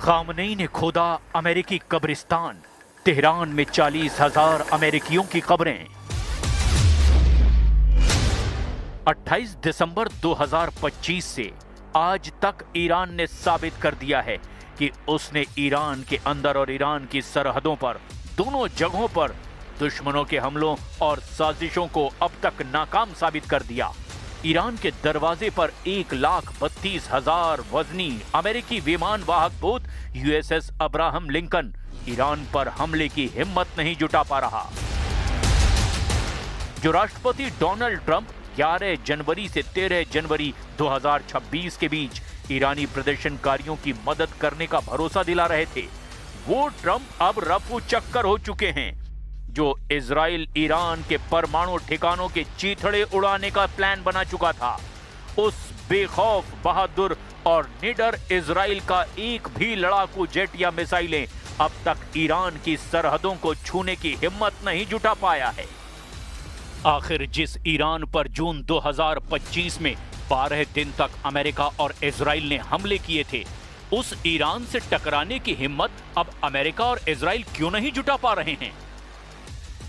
Khamenei ने खोदा अमेरिकी कब्रिस्तान। तेहरान में 40,000 अमेरिकियों की कब्रें। 28 दिसंबर 2025 से आज तक ईरान ने साबित कर दिया है कि उसने ईरान के अंदर और ईरान की सरहदों पर दोनों जगहों पर दुश्मनों के हमलों और साजिशों को अब तक नाकाम साबित कर दिया। ईरान के दरवाजे पर 1,32,000 वजनी अमेरिकी विमान वाहक boat USS Abraham Lincoln Iran पर हमले की हिम्मत नहीं जुटा पा रहा। जो राष्ट्रपति डोनाल्ड ट्रंप 11 जनवरी से 13 जनवरी 2026 के बीच ईरानी प्रदर्शनकारियों की मदद करने का भरोसा दिला रहे थे, वो ट्रंप अब रफू चक्कर हो चुके हैं। जो इजराइल ईरान के परमाणु ठिकानों के चीथड़े उड़ाने का प्लान बना चुका था, उस बेखौफ, बहादुर और निडर इजराइल का एक भी लड़ाकू जेट या मिसाइलें अब तक ईरान की सरहदों को छूने की हिम्मत नहीं जुटा पाया है। आखिर जिस ईरान पर जून 2025 में 12 दिन तक अमेरिका और इजराइल ने हमले किए थे, उस ईरान से टकराने की हिम्मत अब अमेरिका और इजराइल क्यों नहीं जुटा पा रहे हैं?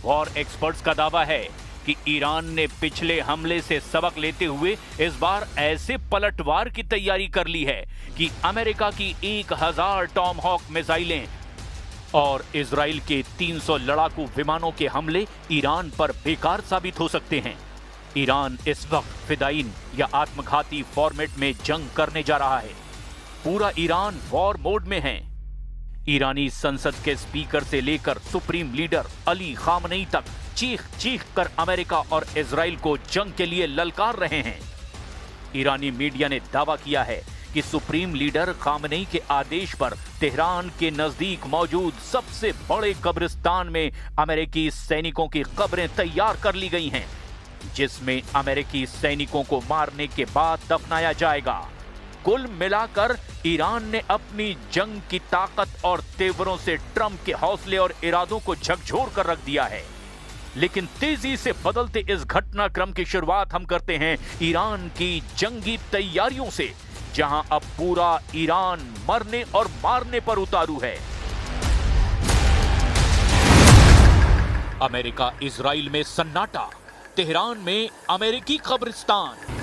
वॉर एक्सपर्ट्स का दावा है कि ईरान ने पिछले हमले से सबक लेते हुए इस बार ऐसे पलटवार की तैयारी कर ली है कि अमेरिका की 1000 टॉम हॉक मिसाइलें और इजराइल के 300 लड़ाकू विमानों के हमले ईरान पर बेकार साबित हो सकते हैं। ईरान इस वक्त फिदाइन या आत्मघाती फॉर्मेट में जंग करने जा रहा है। पूरा ईरान वॉर मोड में है। ईरानी संसद के स्पीकर से लेकर सुप्रीम लीडर अली खामनेई तक चीख चीख कर अमेरिका और इजराइल को जंग के लिए ललकार रहे हैं। ईरानी मीडिया ने दावा किया है कि सुप्रीम लीडर खामनेई के आदेश पर तेहरान के नजदीक मौजूद सबसे बड़े कब्रिस्तान में अमेरिकी सैनिकों की कब्रें तैयार कर ली गई हैं, जिसमें अमेरिकी सैनिकों को मारने के बाद दफनाया जाएगा। कुल मिलाकर ईरान ने अपनी जंग की ताकत और तेवरों से ट्रंप के हौसले और इरादों को झकझोर कर रख दिया है। लेकिन तेजी से बदलते इस घटनाक्रम की शुरुआत हम करते हैं ईरान की जंगी तैयारियों से, जहां अब पूरा ईरान मरने और मारने पर उतारू है। अमेरिका इजराइल में सन्नाटा, तेहरान में अमेरिकी कब्रिस्तान।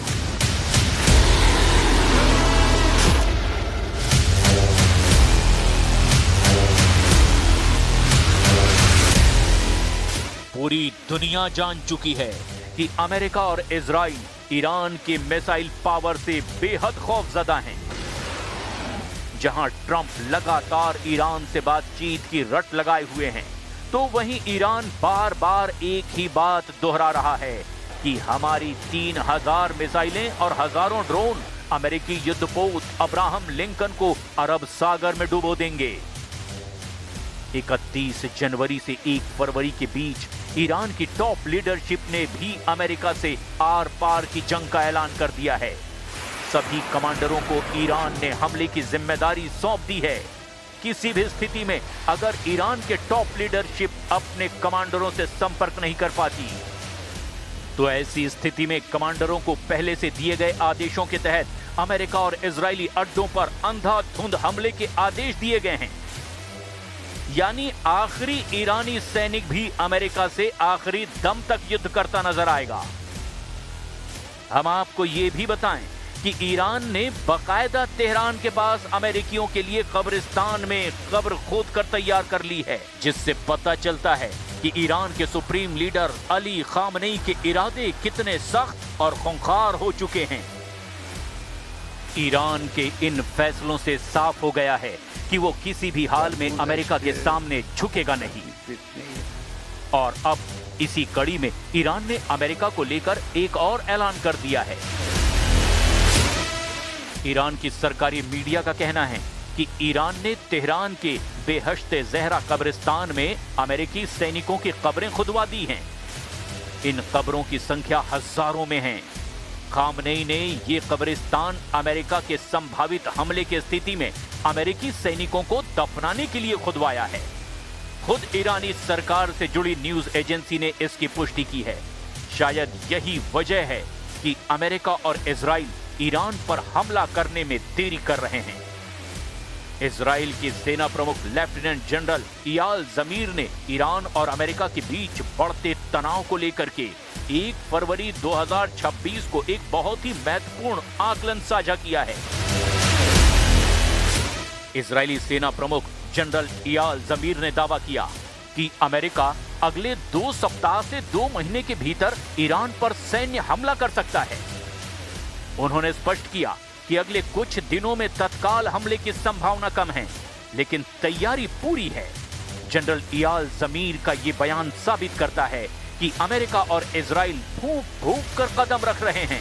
पूरी दुनिया जान चुकी है कि अमेरिका और इजराइल ईरान के मिसाइल पावर से बेहद खौफजदा हैं। जहां ट्रंप लगातार ईरान से बातचीत की रट लगाए हुए हैं, तो वहीं ईरान बार बार एक ही बात दोहरा रहा है कि हमारी 3000 मिसाइलें और हजारों ड्रोन अमेरिकी युद्धपोत अब्राहम लिंकन को अरब सागर में डुबो देंगे। 31 जनवरी से 1 फरवरी के बीच ईरान की टॉप लीडरशिप ने भी अमेरिका से आर पार की जंग का ऐलान कर दिया है। सभी कमांडरों को ईरान ने हमले की जिम्मेदारी सौंप दी है। किसी भी स्थिति में अगर ईरान के टॉप लीडरशिप अपने कमांडरों से संपर्क नहीं कर पाती, तो ऐसी स्थिति में कमांडरों को पहले से दिए गए आदेशों के तहत अमेरिका और इजरायली अड्डों पर अंधाधुंध हमले के आदेश दिए गए हैं। यानी आखिरी ईरानी सैनिक भी अमेरिका से आखिरी दम तक युद्ध करता नजर आएगा। हम आपको यह भी बताएं कि ईरान ने बाकायदा तेहरान के पास अमेरिकियों के लिए कब्रिस्तान में कब्र खोद कर तैयार कर ली है, जिससे पता चलता है कि ईरान के सुप्रीम लीडर अली खामनेई के इरादे कितने सख्त और खूंखार हो चुके हैं। ईरान के इन फैसलों से साफ हो गया है कि वो किसी भी हाल में अमेरिका के सामने झुकेगा नहीं। और अब इसी कड़ी में ईरान ने अमेरिका को लेकर एक और ऐलान कर दिया है। ईरान की सरकारी मीडिया का कहना है कि ईरान ने तेहरान के बेहश्ते ज़हरा कब्रिस्तान में अमेरिकी सैनिकों की कब्रें खुदवा दी हैं। इन कब्रों की संख्या हजारों में है। खामनेई ने ये कब्रिस्तान अमेरिका के संभावित हमले की स्थिति में अमेरिकी सैनिकों को दफनाने के लिए खुदवाया है। खुद ईरानी सरकार से जुड़ी न्यूज एजेंसी ने इसकी पुष्टि की है। शायद यही वजह है कि अमेरिका और इजराइल ईरान पर हमला करने में देरी कर रहे हैं। इजराइल के सेना प्रमुख लेफ्टिनेंट जनरल इयाल जमीर ने ईरान और अमेरिका के बीच बढ़ते तनाव को लेकर के 1 फरवरी 2026 को एक बहुत ही महत्वपूर्ण आकलन साझा किया है। इजरायली सेना प्रमुख जनरल इयाल जमीर ने दावा किया कि अमेरिका अगले 2 सप्ताह से 2 महीने के भीतर ईरान पर सैन्य हमला कर सकता है। उन्होंने स्पष्ट किया कि अगले कुछ दिनों में तत्काल हमले की संभावना कम है, लेकिन तैयारी पूरी है। जनरल इयाल जमीर का ये बयान साबित करता है कि अमेरिका और इजराइल फूंक फूंक कर कदम रख रहे हैं।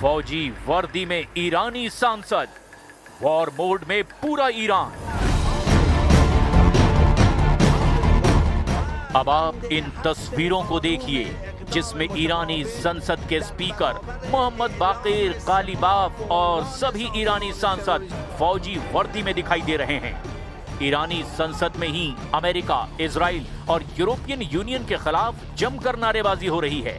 फौजी वर्दी में ईरानी सांसद, वॉर मोड में पूरा ईरान। अब आप इन तस्वीरों को देखिए जिसमें ईरानी संसद के स्पीकर मोहम्मद बाकिर कालीबाफ और सभी ईरानी सांसद फौजी वर्दी में दिखाई दे रहे हैं। ईरानी संसद में ही अमेरिका, इजराइल और यूरोपियन यूनियन के खिलाफ जमकर नारेबाजी हो रही है।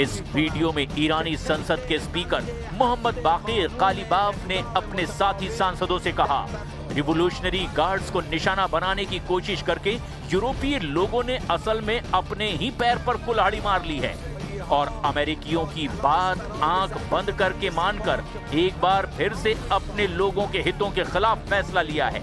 इस वीडियो में ईरानी संसद के स्पीकर मोहम्मद बाकिर कालीबाफ ने अपने साथी सांसदों से कहा, रिवोल्यूशनरी गार्ड्स को निशाना बनाने की कोशिश करके यूरोपीय लोगों ने असल में अपने ही पैर पर कुल्हाड़ी मार ली है और अमेरिकियों की बात आंख बंद करके मानकर एक बार फिर से अपने लोगों के हितों के खिलाफ फैसला लिया है।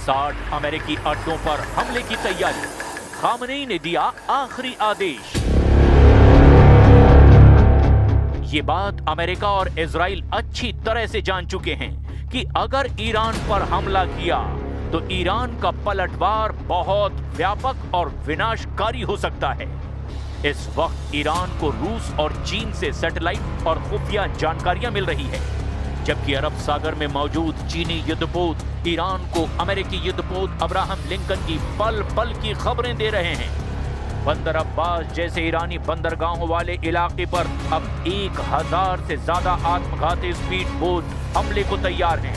साठ अमेरिकी अड्डों पर हमले की तैयारी, खामनेई ने दिया आखिरी आदेश। ये बात अमेरिका और इजराइल अच्छी तरह से जान चुके हैं कि अगर ईरान पर हमला किया तो ईरान का पलटवार बहुत व्यापक और विनाशकारी हो सकता है। इस वक्त ईरान को रूस और चीन से सैटेलाइट और खुफिया जानकारियां मिल रही है, जबकि अरब सागर में मौजूद चीनी युद्धपोत ईरान को अमेरिकी युद्धपोत अब्राहम लिंकन की पल पल की खबरें दे रहे हैं। बंदर अब्बास जैसे ईरानी बंदरगाहों वाले इलाके पर अब 1000 से ज्यादा आत्मघाती स्पीड बोट हमले को तैयार हैं।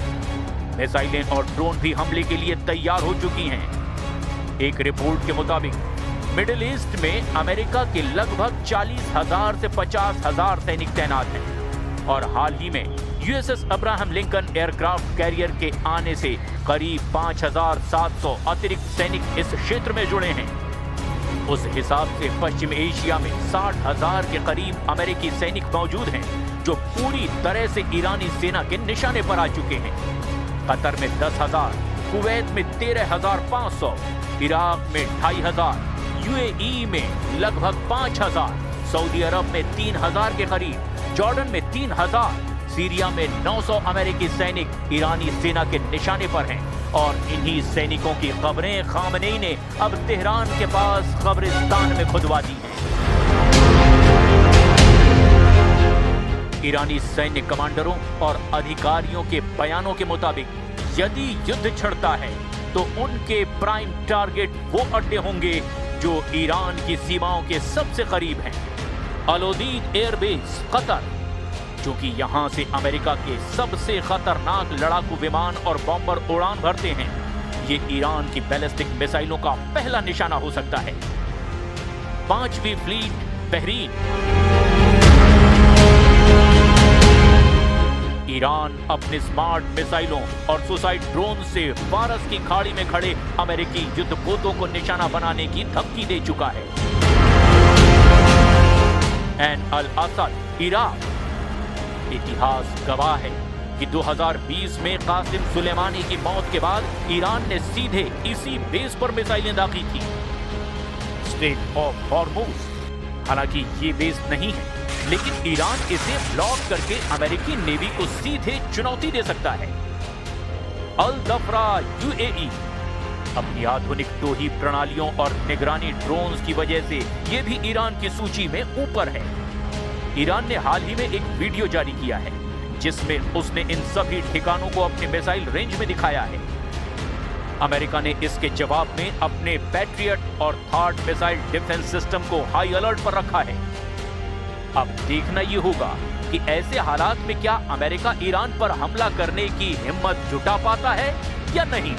मिसाइलें और ड्रोन भी हमले के लिए तैयार हो चुकी हैं। एक रिपोर्ट के मुताबिक मिडिल ईस्ट में अमेरिका के लगभग 40,000 से 50,000 सैनिक तैनात हैं और हाल ही में USS Abraham Lincoln aircraft carrier के आने से करीब 5,700 अतिरिक्त सैनिक इस क्षेत्र में जुड़े हैं। उस हिसाब से पश्चिम एशिया में 60,000 के करीब अमेरिकी सैनिक मौजूद हैं जो पूरी तरह से ईरानी सेना के निशाने पर आ चुके हैं। कतर में 10,000, कुवैत में 13,500, इराक में 2,500, यूएई में लगभग 5,000, सऊदी अरब में 3,000 के करीब, जॉर्डन में 3,000, सीरिया में 900 अमेरिकी सैनिक ईरानी सेना के निशाने पर हैं और इन्हीं सैनिकों की खबरें खामनेई ने अब तेहरान के पास कब्रिस्तान में खुदवा दी हैं। ईरानी सैन्य कमांडरों और अधिकारियों के बयानों के मुताबिक यदि युद्ध छिड़ता है तो उनके प्राइम टारगेट वो अड्डे होंगे जो ईरान की सीमाओं के सबसे करीब हैं। अल-उदीद एयरबेस कतर, क्योंकि यहां से अमेरिका के सबसे खतरनाक लड़ाकू विमान और बॉम्बर उड़ान भरते हैं। ये ईरान की बैलिस्टिक मिसाइलों का पहला निशाना हो सकता है। 5वीं फ्लीट बहरीन। ईरान अपने स्मार्ट मिसाइलों और सुसाइड ड्रोन से फारस की खाड़ी में खड़े अमेरिकी युद्धपोतों को निशाना बनाने की धमकी दे चुका है। ऐन अल असद इराक। इतिहास गवाह है कि 2020 में कासिम सुलेमानी की मौत के बाद ईरान ने सीधे इसी बेस पर मिसाइलें दागी थी। स्ट्रेट ऑफ हॉर्मुज, हालांकि ये बेस नहीं है, लेकिन ईरान इसे ब्लॉक करके अमेरिकी नेवी को सीधे चुनौती दे सकता है। अल दफरा यूएई अपनी आधुनिक टोही प्रणालियों और निगरानी ड्रोन्स की वजह से यह भी ईरान की सूची में ऊपर है। ईरान ने हाल ही में एक वीडियो जारी किया है जिसमें उसने इन सभी ठिकानों को अपने मिसाइल रेंज में दिखाया है। अमेरिका ने इसके जवाब में अपने पैट्रियट और थार्ड मिसाइल डिफेंस सिस्टम को हाई अलर्ट पर रखा है। अब देखना यह होगा कि ऐसे हालात में क्या अमेरिका ईरान पर हमला करने की हिम्मत जुटा पाता है या नहीं।